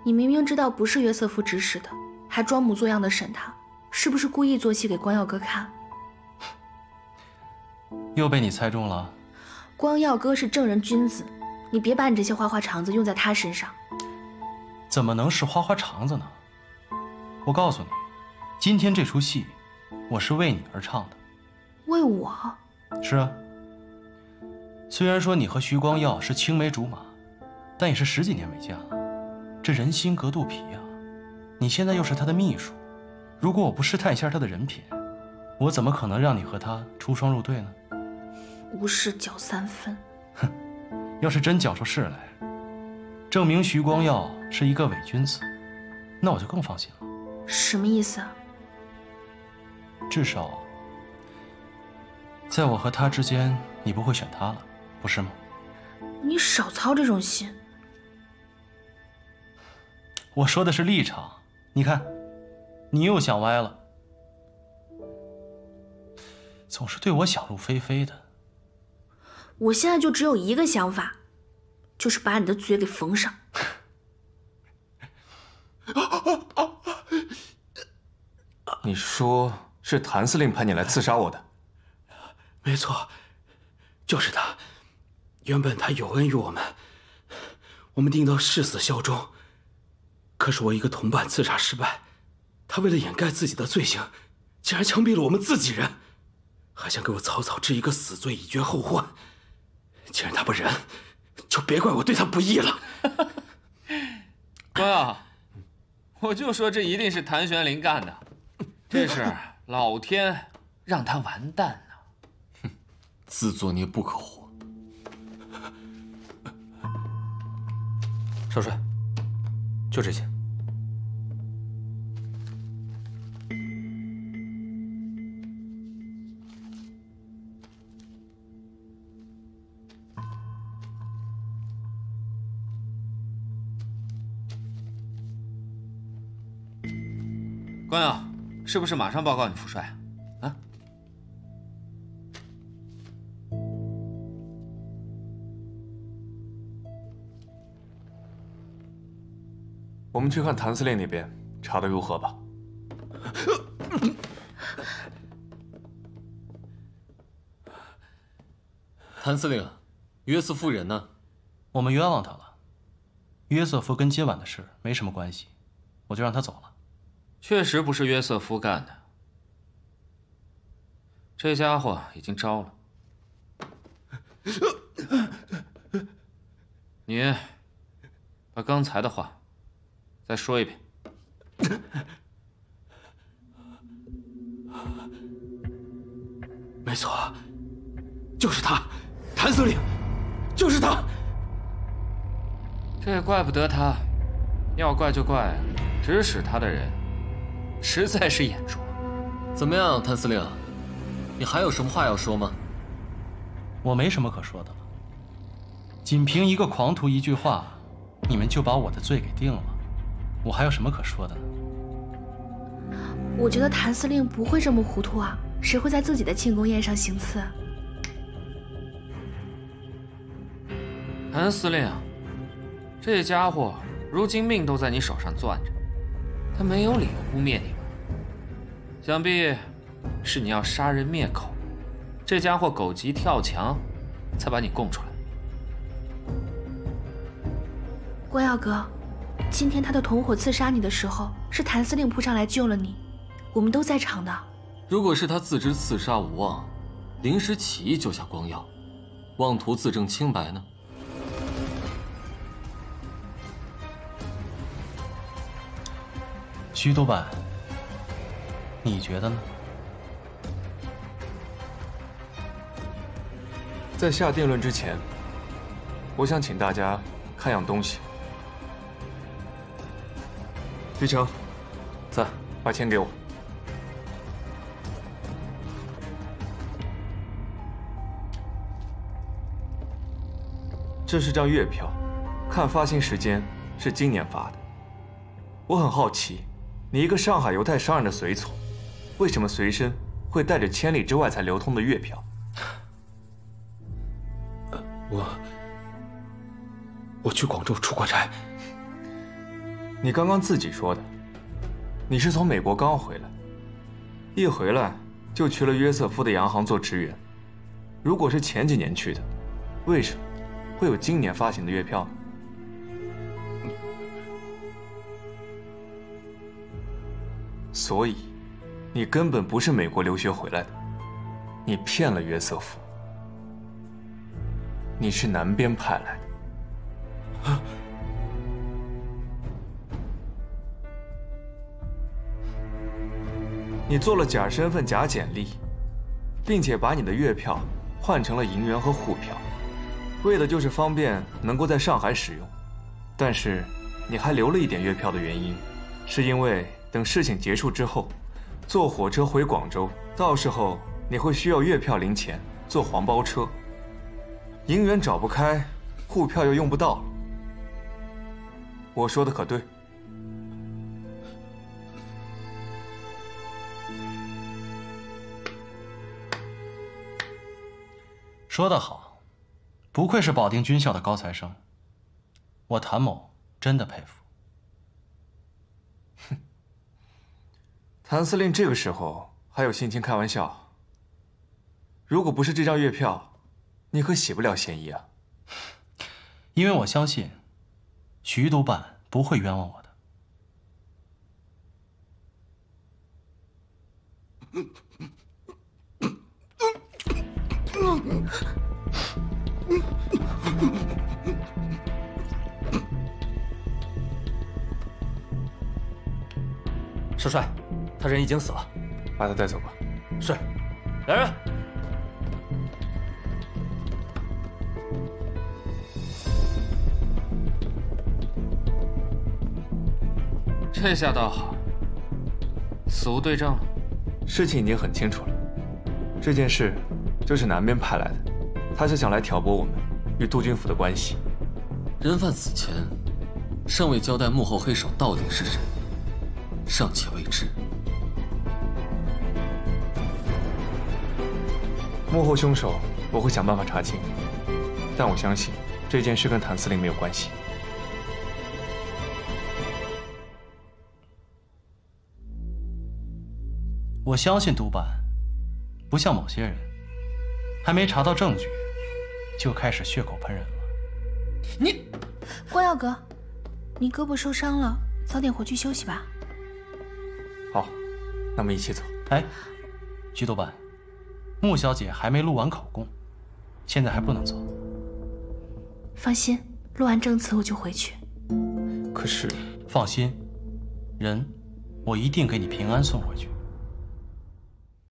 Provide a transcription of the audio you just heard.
你明明知道不是约瑟夫指使的，还装模作样的审他，是不是故意做戏给光耀哥看？又被你猜中了。光耀哥是正人君子，你别把你这些花花肠子用在他身上。怎么能是花花肠子呢？我告诉你，今天这出戏，我是为你而唱的。为我？是啊。虽然说你和徐光耀是青梅竹马，但也是10几年没见了，这人心隔肚皮呀。你现在又是他的秘书，如果我不试探一下他的人品，我怎么可能让你和他出双入对呢？无事搅3分。哼，要是真搅出事来，证明徐光耀是一个伪君子，那我就更放心了。什么意思啊？至少，在我和他之间，你不会选他了，不是吗？你少操这种心。我说的是立场，你看，你又想歪了，总是对我想入非非的。我现在就只有一个想法，就是把你的嘴给缝上。你说是谭司令派你来刺杀我的？没错，就是他。原本他有恩于我们，我们定到誓死效忠。可是我一个同伴刺杀失败，他为了掩盖自己的罪行，竟然枪毙了我们自己人，还想给我草草治一个死罪以绝后患。既然他不仁，就别怪我对他不义了。光耀，我就说这一定是谭玄龄干的，这是老天让他完蛋呢。哼，自作孽不可活。少帅，就这些。光耀，是不是马上报告你父帅？啊？我们去看谭司令那边查得如何吧。谭司令，约瑟夫人呢？我们冤枉他了。约瑟夫跟今晚的事没什么关系，我就让他走了。确实不是约瑟夫干的，这家伙已经招了。你把刚才的话再说一遍。没错，就是他，谭司令，就是他。这也怪不得他，要怪就怪指使他的人实在是眼拙。怎么样，谭司令，你还有什么话要说吗？我没什么可说的了。仅凭一个狂徒一句话，你们就把我的罪给定了，我还有什么可说的呢？我觉得谭司令不会这么糊涂啊，谁会在自己的庆功宴上行刺？谭司令，这家伙如今命都在你手上攥着，他没有理由污蔑你吧？想必是你要杀人灭口，这家伙狗急跳墙，才把你供出来。光耀哥，今天他的同伙刺杀你的时候，是谭司令扑上来救了你，我们都在场的。如果是他自知刺杀无望，临时起意救下光耀，妄图自证清白呢？徐督办，你觉得呢？在下定论之前，我想请大家看样东西。于成，在，把钱给我。这是张月票，看发行时间是今年发的。我很好奇，你一个上海犹太商人的随从，为什么随身会带着千里之外才流通的月票？我去广州出过差。你刚刚自己说的，你是从美国刚回来，一回来就去了约瑟夫的洋行做职员。如果是前几年去的，为什么会有今年发行的月票呢？所以，你根本不是美国留学回来的，你骗了约瑟夫，你是南边派来的。你做了假身份、假简历，并且把你的月票换成了银元和沪票，为的就是方便能够在上海使用。但是，你还留了一点月票的原因，是因为等事情结束之后，坐火车回广州，到时候你会需要月票零钱，坐黄包车，银元找不开，沪票又用不到了。我说的可对？说得好，不愧是保定军校的高材生，我谭某真的佩服。哼，谭司令这个时候还有心情开玩笑？如果不是这张月票，你可洗不了嫌疑啊。因为我相信，徐督办不会冤枉我的。少帅，他人已经死了，把他带走吧。是，来人！这下倒好，死无对证了。事情已经很清楚了，这件事就是南边派来的，他是想来挑拨我们与督军府的关系。人犯死前，尚未交代幕后黑手到底是谁，尚且未知。幕后凶手，我会想办法查清，但我相信这件事跟谭司令没有关系。我相信督办，不像某些人，还没查到证据，就开始血口喷人了。你，光耀哥，你胳膊受伤了，早点回去休息吧。好，那么一起走。哎，徐督办，穆小姐还没录完口供，现在还不能走。放心，录完证词我就回去。可是，放心，人我一定给你平安送回去。